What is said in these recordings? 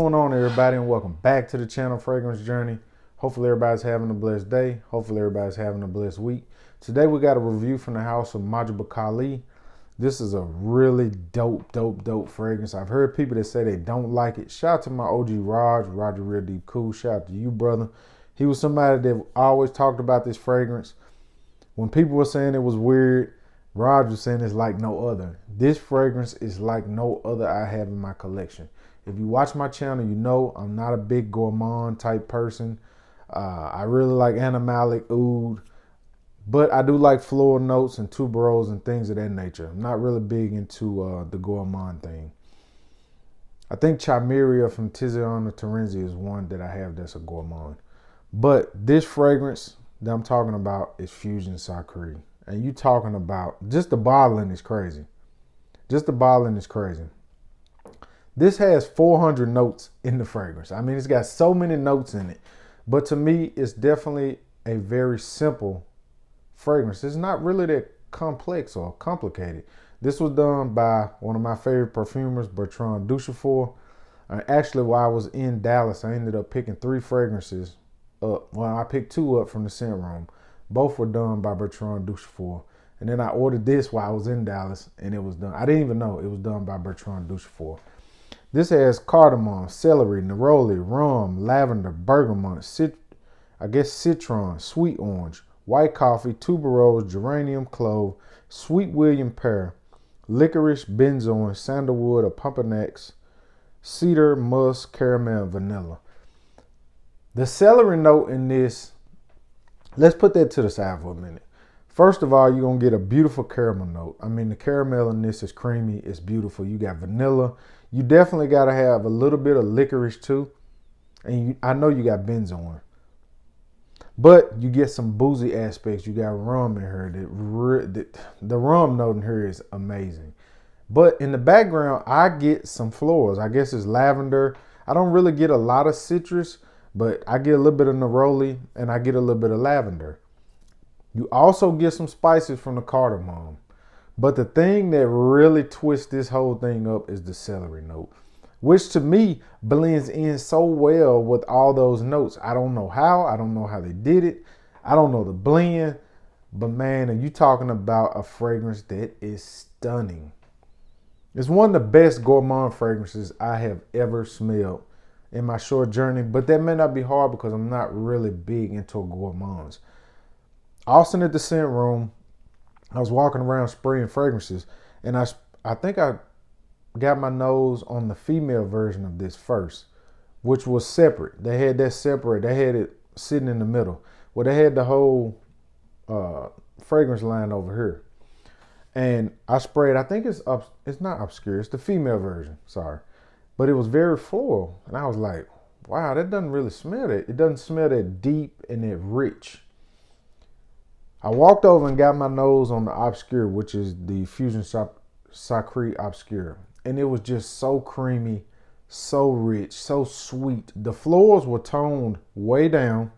going on, everybody, and welcome back to the channel Fragrance Journey. Hopefully everybody's having a blessed day. Hopefully everybody's having a blessed week. Today we got a review from the house of MAJDA BEKKALI. This is a really dope fragrance. I've heard people that say they don't like it. Shout out to my OG Roger real deep cool. Shout out to you, brother. He was somebody that always talked about this fragrance. When people were saying it was weird, Raj was saying it's like no other. This fragrance is like no other I have in my collection. If you watch my channel, you know I'm not a big gourmand type person. I really like animalic oud, but I do like floral notes and tuberose and things of that nature. I'm not really big into the gourmand thing. I think Chimeria from Tiziana Terenzi is one that I have that's a gourmand. But this fragrance that I'm talking about is Fusion SACREE. And you talking about, just the bottling is crazy. Just the bottling is crazy. This has 400 notes in the fragrance. I mean, it's got so many notes in it. But to me, it's definitely a very simple fragrance. It's not really that complex or complicated. This was done by one of my favorite perfumers, Bertrand Duchefort. Actually, while I was in Dallas, I ended up picking 3 fragrances up. Well, I picked 2 up from the scent room. Both were done by Bertrand Duchefort. And then I ordered this while I was in Dallas, and it was done. I didn't even know it was done by Bertrand Duchefort. This has cardamom, celery, neroli, rum, lavender, bergamot, citron, sweet orange, white coffee, tuberose, geranium, clove, sweet William pear, licorice, benzoin, sandalwood, or pumpernickel, cedar, musk, caramel, vanilla. The celery note in this, let's put that to the side for a minute. First of all, you're going to get a beautiful caramel note. I mean, the caramel in this is creamy. It's beautiful. You got vanilla. You definitely got to have a little bit of licorice too. And I know you got benzoin. But you get some boozy aspects. You got rum in here. The rum note in here is amazing. But in the background, I get some florals. I guess it's lavender. I don't really get a lot of citrus, but I get a little bit of neroli and I get a little bit of lavender. You also get some spices from the cardamom. But the thing that really twists this whole thing up is the celery note, which to me blends in so well with all those notes. I don't know how. I don't know how they did it. I don't know the blend. But man, are you talking about a fragrance that is stunning. It's one of the best gourmand fragrances I have ever smelled in my short journey. But that may not be hard because I'm not really big into gourmands. Austin at the scent room, I was walking around spraying fragrances, and I think I got my nose on the female version of this first, which was separate. They had that separate. They had it sitting in the middle. Well, they had the whole fragrance line over here. And I sprayed, I think it's not obscure, it's the female version, sorry. But it was very floral. And I was like, wow, that doesn't really smell that. It doesn't smell that deep and that rich. I walked over and got my nose on the OBSCUR, which is the Fusion SACREE OBSCUR. And it was just so creamy, so rich, so sweet. The florals were toned way down.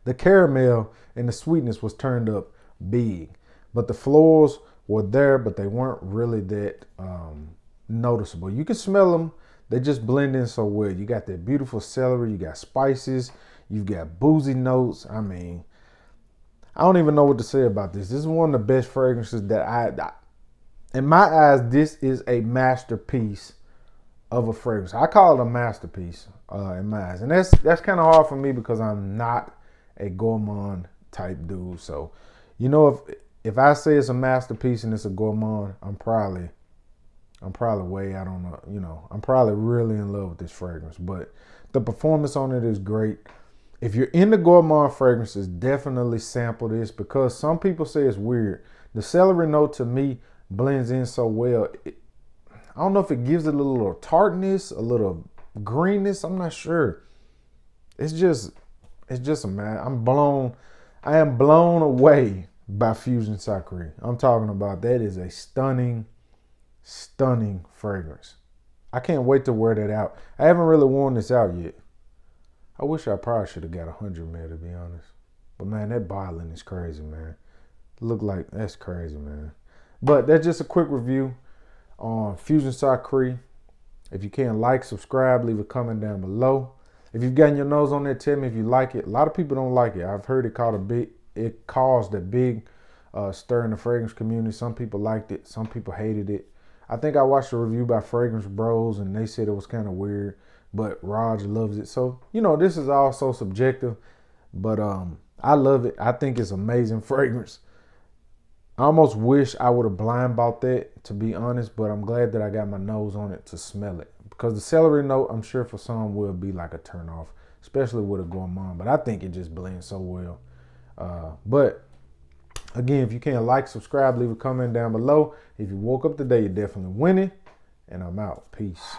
The caramel and the sweetness was turned up big. But the florals were there, but they weren't really that noticeable. You can smell them. They just blend in so well. You got that beautiful celery. You got spices. You've got boozy notes. I mean, I don't even know what to say about this. This is one of the best fragrances that in my eyes, this is a masterpiece of a fragrance. I call it a masterpiece in my eyes. And that's kind of hard for me because I'm not a gourmand type dude. So, you know, if I say it's a masterpiece and it's a gourmand, I'm probably way, I don't know, you know, I'm probably really in love with this fragrance. But the performance on it is great. If you're into gourmand fragrances, definitely sample this because some people say it's weird. The celery note to me blends in so well. I don't know if it gives it a little tartness, a little greenness. I'm not sure. It's just a man. I am blown away by Fusion SACREE. I'm talking about that is a stunning fragrance. I can't wait to wear that out. I haven't really worn this out yet. I wish I probably should have got 100 ml to be honest. But man, that bottling is crazy, man. Look like that's crazy, man. But that's just a quick review on Fusion SACREE. If you can, like, subscribe, leave a comment down below. If you've gotten your nose on there, tell me if you like it. A lot of people don't like it. I've heard it caused a big stir in the fragrance community. Some people liked it, some people hated it. I think I watched a review by Fragrance Bros and they said it was kind of weird, but Raj loves it. So, you know, this is also subjective, but I love it. I think it's amazing fragrance. I almost wish I would have blind bought that, to be honest, but I'm glad that I got my nose on it to smell it. Because the celery note, I'm sure for some will be like a turn off, especially with a gourmand, but I think it just blends so well. But again, if you can, like, subscribe, leave a comment down below. If you woke up today, you're definitely winning, and I'm out. Peace.